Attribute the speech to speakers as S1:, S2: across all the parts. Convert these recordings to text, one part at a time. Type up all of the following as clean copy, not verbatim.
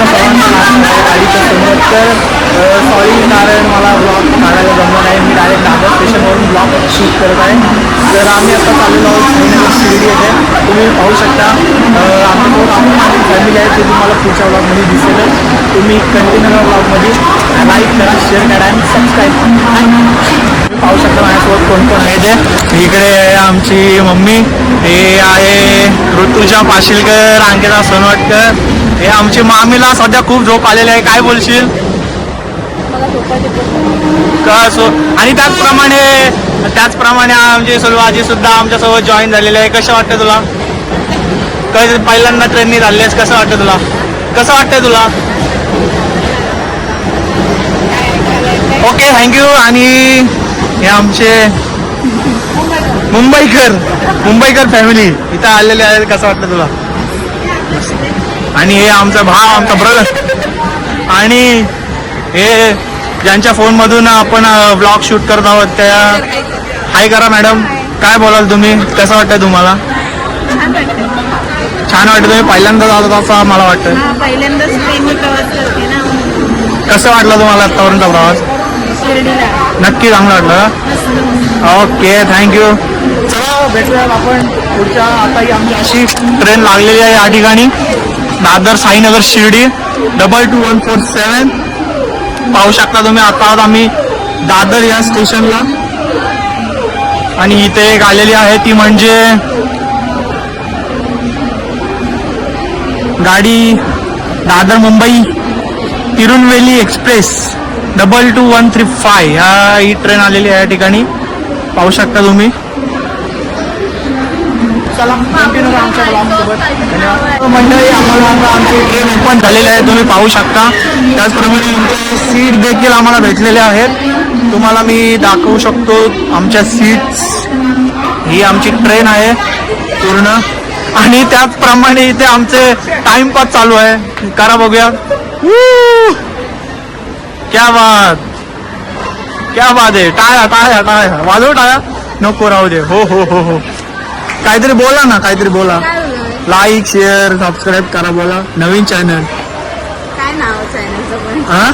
S1: तुमच्या सर्वांना गाडीच्या समोर. तर सॉरी कारण मला ब्लॉग काढायला जमलं नाही. मी डायरेक्ट दादर स्टेशनवरून ब्लॉग शूट करत आहे. तर आम्ही आता चाललेलो आहोत साईनगर शिर्डी येथे. तुम्ही पाहू शकता आमच्यासोबत आपण माझी फॅमिली आहे ते तुम्हाला पुढच्या ब्लॉगमध्ये दिसेल. तुम्ही कंटिन्यू ब्लॉगमध्ये लाईक करा, शेअर करा आणि सबस्क्राईब करा. तुम्ही पाहू शकता माझ्यासोबत कोण कोण आहे ते. इकडे आहे आमची मम्मी, हे आहे ऋतुजा पाशीलकर, अंकिता सोनवटकर. हे आमची मामीला सध्या खूप झोप आलेली आहे. काय बोलशील? कसो आणि त्याचप्रमाणे आमची सुलवाजी सुद्धा आमच्यासोबत जॉईन झालेले आहे. कसं वाटतं तुला? कसं पहिल्यांदा ट्रेननी झालेस? कसं वाटतं तुला? कसं वाटतंय तुला? Okay, thank you. आणि हे आमचे मुंबईकर फॅमिली इथं आलेले आहेत. कसं वाटतं तुला? आणि हे आमचा भाव, आमचा ब्रदर. आणि हे ज्यांच्या फोनमधून आपण ब्लॉग शूट करत आहोत त्या हाय करा. मॅडम काय बोलाल तुम्ही? कसं वाटतं तुम्हाला? छान वाटतं. तुम्ही पहिल्यांदा जात असं मला वाटतं. कसं वाटलं तुम्हाला आतापर्यंतचा प्रवास? नक्की चांगलं वाटलं. Okay, thank you. चला भेटूया आपण पुढच्या. आता ही आमची अशी ट्रेन लागलेली आहे या ठिकाणी, दादर साईनगर शिर्डी 22147. पाहू शकता तुम्ही. आता आहोत आम्ही दादर या स्टेशनला. आणि इथे एक आलेली आहे ती म्हणजे गाडी दादर मुंबई तिरुनवेली एक्सप्रेस 22135. ही ट्रेन आलेली आहे या ठिकाणी. पाहू शकता तुम्ही. चला कंटिन्यू आमच्या ब्लॉगसोबत. मंडळी आम्हाला आता आमची ट्रेन ओपन झालेली आहे, तुम्ही पाहू शकता. त्याचप्रमाणे आमचे सीट देखील आम्हाला भेटलेले आहेत. तुम्हाला मी दाखवू शकतो आमच्या सीट्स. ही आमची ट्रेन आहे पूर्ण. आणि त्याचप्रमाणे इथे आमचे टाइमपास चालू आहे. करा बघूया. क्या बात आहे. टाळ्या वाजव. टाळ्या नको राहू दे. हो हो हो हो. काहीतरी बोला ना, काहीतरी बोला. लाईक शेअर सबस्क्राईब करा. बोला. नवीन चॅनल
S2: काय नाव चॅनलचं?
S1: हा,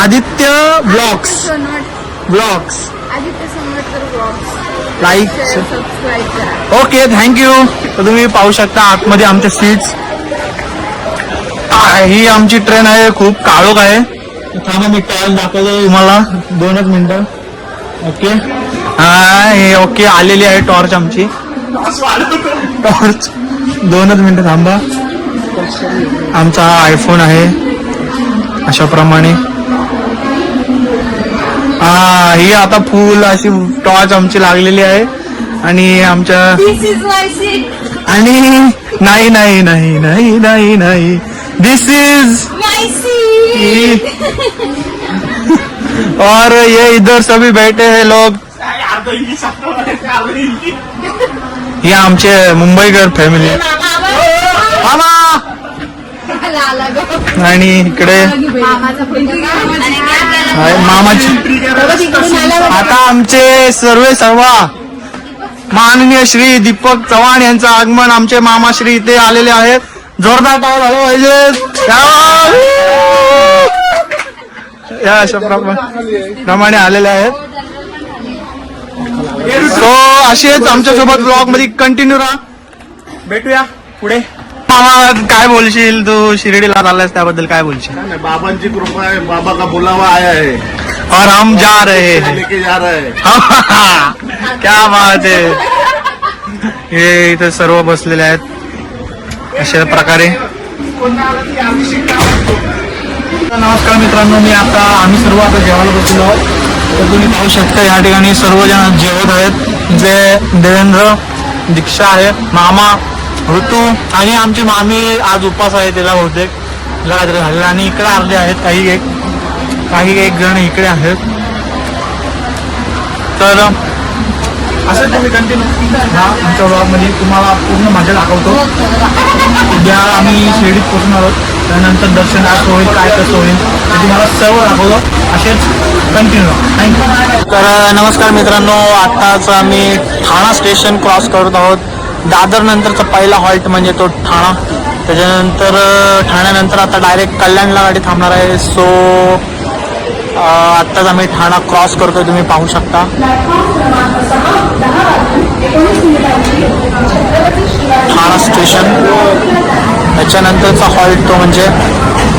S1: Aditya vlogs.
S2: Aditya Sonawatkar vlogs.
S1: Like
S2: subscribe करा.
S1: Okay, thank you. तर तुम्ही पाहू शकता आतमध्ये आमच्या सीट्स. ही आमची ट्रेन आहे, खूप काळोख आहे. थांबा मी टॉर्च दाखवतो तुम्हाला. 2च मिनिटं. ओके, हे ओके आलेली आहे टॉर्च आमची. टॉर्च 2च मिनिटं थांबा. आमचा आयफोन आहे अशा प्रमाणे. ही आता फुल अशी टॉर्च आमची लागलेली आहे. आणि आमच्या आणि नाही दिस इज और ये इधर सभी बैठे हैं लोग. हे आमचे मुंबईकर फॅमिली. आणि इकडे मामाची. आता आमचे सर्वा माननीय श्री दीपक चव्हाण यांचं आगमन. आमचे मामा श्री इथे आलेले आहेत. जोरदार टाळ झालं पाहिजे. या अशा प्रमाणे आलेले आहेत. सो असेच आमच्यासोबत ब्लॉग मध्ये कंटिन्यू राहा. भेटूया पुढे. मामा काय बोलशील? तू शिर्डीला चाललायस त्याबद्दल काय बोलशील?
S3: बाबांची कृपा आहे. बाबा का बुलावा आया है
S1: और हम जा रहे हैं.
S3: लेके जा रहे हैं.
S1: क्या बात आहे. हे इथे सर्व बसलेले आहेत अशा प्रकारे. नमस्कार मित्रांनो, आम्ही सर्व आता जेवायला बसलो आहोत. तर तुम्ही पाहू शकता या ठिकाणी सर्वजण जेवत आहेत. जे देवेंद्र, दीक्षा आहे, मामा, ऋतू आणि आमची मामी आज उपास आहे तिला बहुतेक झालेला. आणि इकडे अर्धे आहेत, काही एक जण इकडे आहेत. तर असं तुम्ही कंटिन्यू आमच्या ब्लॉगमध्ये तुम्हाला पूर्ण मजा दाखवतो. उद्या आम्ही शिर्डीत पोहोचणार आहोत. त्यानंतर दर्शन कसं होईल, काय कसं होईल ते तुम्हाला सर्व दाखवतो. असेच कंटिन्यू. थँक्यू. तर नमस्कार मित्रांनो, आत्ताच आम्ही ठाणा स्टेशन क्रॉस करत आहोत. दादर नंतरचा पहिला हॉल्ट म्हणजे तो ठाणा. त्याच्यानंतर ठाण्यानंतर आता डायरेक्ट कल्याणला गाडी थांबणार आहे. सो आत्ताच आम्ही ठाणा क्रॉस करतोय, तुम्ही पाहू शकता. ठाणा स्टेशन, त्याच्यानंतरचा हॉल्ट तो म्हणजे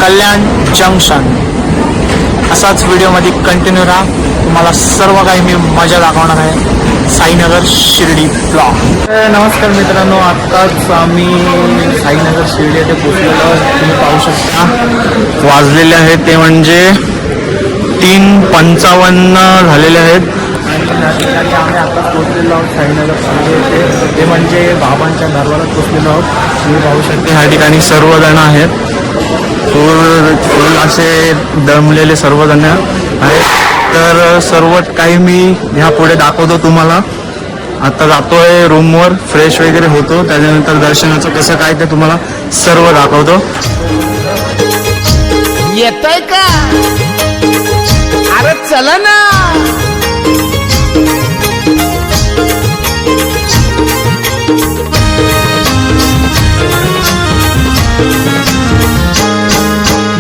S1: कल्याण जंक्शन. असाच व्हिडिओमध्ये कंटिन्यू राहा, तुम्हाला सर्व काही मी मजा दाखवणार आहे. साईनगर शिर्डी ब्लॉग. नमस्कार मित्रांनो, आत्ताच आम्ही साईनगर शिर्डी येथे पोचलेलो आहोत. तुम्ही पाहू शकता वाजलेले आहेत ते म्हणजे 3:55 झालेले आहेत आणि या ठिकाणी आम्ही आता पोचलेलो आहोत साईनगर शिर्डी येथे. ते म्हणजे बाबांच्या दरबारात पोचलेलो आहोत. तुम्ही पाहू शकता ह्या ठिकाणी सर्वजण आहेत, फुल असे दमलेले सर्वजण आहेत. तर सर्व काही मी ह्या पुढे दाखवतो तुम्हाला. आता जातोय रूमवर, फ्रेश वगैरे होतो, त्याच्यानंतर दर्शनाचं कसं काय ते तुम्हाला सर्व दाखवतो.
S4: येतोय का? अरे चला ना.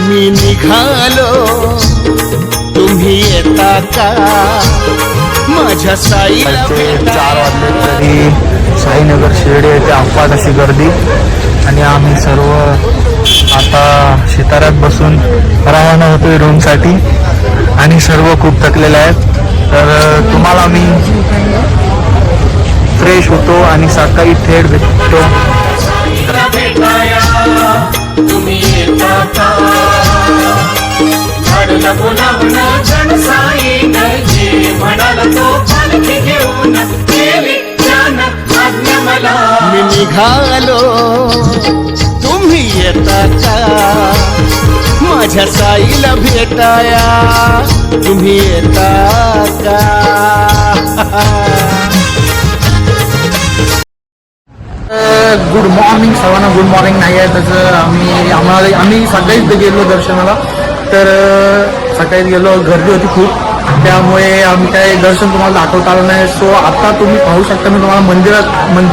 S4: मी निघालो, तुम्ही येता का? माझ्या साईला
S1: 4 वाजले तरी साईनगर शिर्डी येथे अफाट अशी गर्दी आणि आम्ही सर्व आता शिताऱ्यात बसून रवाना होतोय रूमसाठी आणि सर्व खूप थकलेले आहेत. तर तुम्हाला मी फ्रेश होतो आणि सकाळी थेट भेटतो.
S4: तुम्ही येता का? झाडला गुलाबन जनसाईन जे म्हणाला तो पालखी घेऊन गेली ज्ञान आज्ञा मला. मी निघालो, तुम्ही येता का? माझ्या साईला भेटाया तुम्ही येता का?
S1: गुड मॉर्निंग सर्वांना. गुड मॉर्निंग नाही आहे त्याचं. आम्ही सकाळीच गेलो दर्शनाला. तर सकाळीच गेलो, गर्दी होती खूप, त्यामुळे आम्ही काय दर्शन तुम्हाला दाखवता आलं नाही. सो आता तुम्ही पाहू शकता, मी तुम्हाला मंदिरात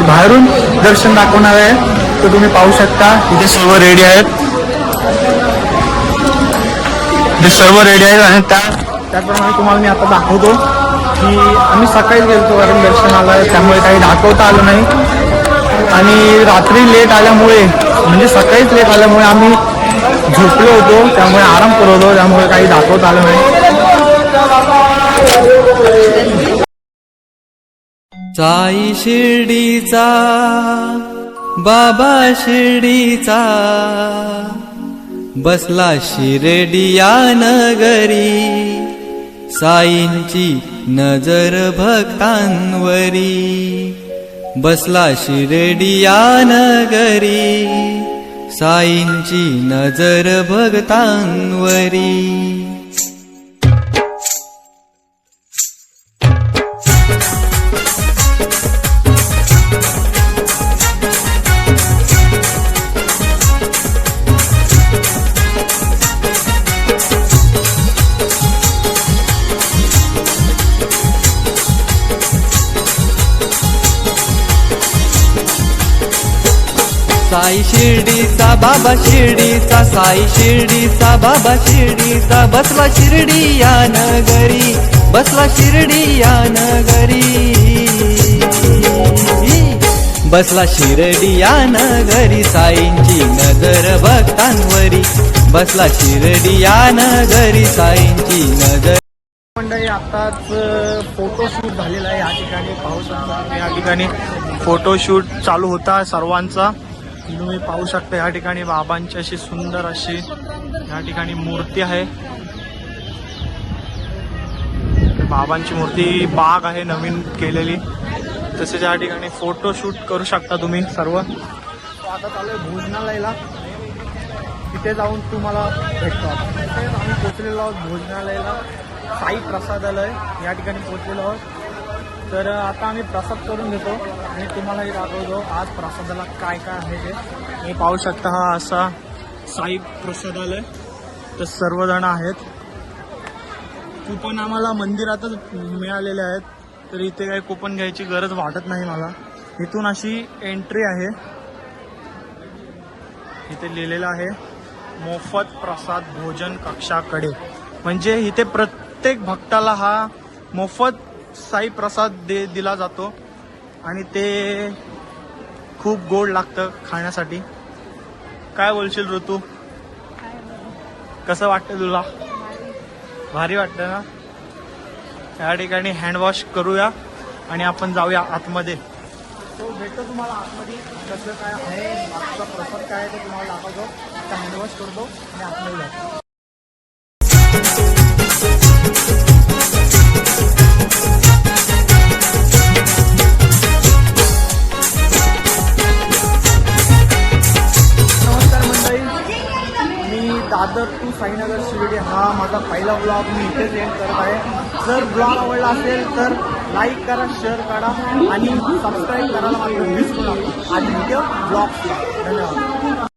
S1: बाहेरून दर्शन दाखवणार आहे. तर तुम्ही पाहू शकता इथे सर्व रेडी आहेत, इथे सर्व रेडी आहेत आणि त्याप्रमाणे तुम्हाला मी आता दाखवतो की आम्ही सकाळीच गेलो कारण दर्शनाला, त्यामुळे काही दाखवता आलं नाही. आणि रात्री लेट आल्यामुळे म्हणजे सकाळीच लेट आल्यामुळे आम्ही झोपलो होतो, त्यामुळे आराम करत होतो, त्यामुळे काही दाखवता आलं नाही.
S5: साई शिर्डीचा बाबा शिर्डीचा बसला शिर्डिया नगरी. साईंची नजर भक्तांवरी बसला शिर्डिया नगरी. साईंची नजर भक्तांवरी. साई शिर्डीचा बाबा शिर्डीचा, साई शिर्डीचा बाबा शिर्डीचा बसला शिर्डिया नगरी. बसला शिर्डिया नगरी. बसला शिर्डिया नगरी. साईंची नजर भक्तांवरी बसला शिर्डिया नगरी. साईंची नजर.
S1: मंडळी आताच फोटोशूट झालेला आहे या ठिकाणी पाहू शकता. या ठिकाणी फोटोशूट चालू होता सर्वांचा. तुम्ही पाहू शकता या ठिकाणी बाबांची अशी सुंदर अशी या ठिकाणी मूर्ती आहे. बाबांची मूर्ती बाग आहे नवीन केलेली. तसेच या ठिकाणी फोटोशूट करू शकता तुम्ही सर्व. आता चालू आहे भोजनालयाला, तिथे जाऊन तुम्हाला भेटतो. आम्ही पोचलेलो आहोत भोजनालयाला, साई प्रसादालय या ठिकाणी पोचलेलो आहोत. तर आता आम्ही प्रसाद करून घेतो आणि तुम्हालाही दाखवतो आज प्रसादाला काय काय आहे ते. तुम्ही पाहू शकता हा असा साई प्रसादालय. तर सर्वजण आहेत. कुपन आम्हाला मंदिरातच मिळालेले आहेत, तर इथे काही कुपन घ्यायची गरज वाटत नाही मला. इथून अशी एंट्री आहे. इथे लिहिलेलं आहे मोफत प्रसाद भोजन कक्षाकडे. म्हणजे इथे प्रत्येक भक्ताला हा मोफत साई प्रसाद दिला जातो आणि ते खूप गोड लागतं खाण्यासाठी. काय बोलशील ऋतू? कसं वाटतं तुला? भारी वाटतं ना. या ठिकाणी हँडवॉश करूया आणि आपण जाऊया आतमध्ये. तो भेटतो तुम्हाला आतमध्ये कसं काय आहे, आजचा प्रसाद काय आहे ते तुम्हाला दाखवतो. आता हँडवॉश करतो आणि आतमध्ये जातो. नमस्कार मंडळी, मी दादर टू साईनगर शिर्डी हा माझा पहिला ब्लॉग मी इथेच एंड करत आहे. जर ब्लॉग आवडला असेल तर लाईक करा, शेअर करा आणि सबस्क्राईब करायला मात्र विसरू नका. आणि व्हिडिओ ब्लॉग धन्यवाद.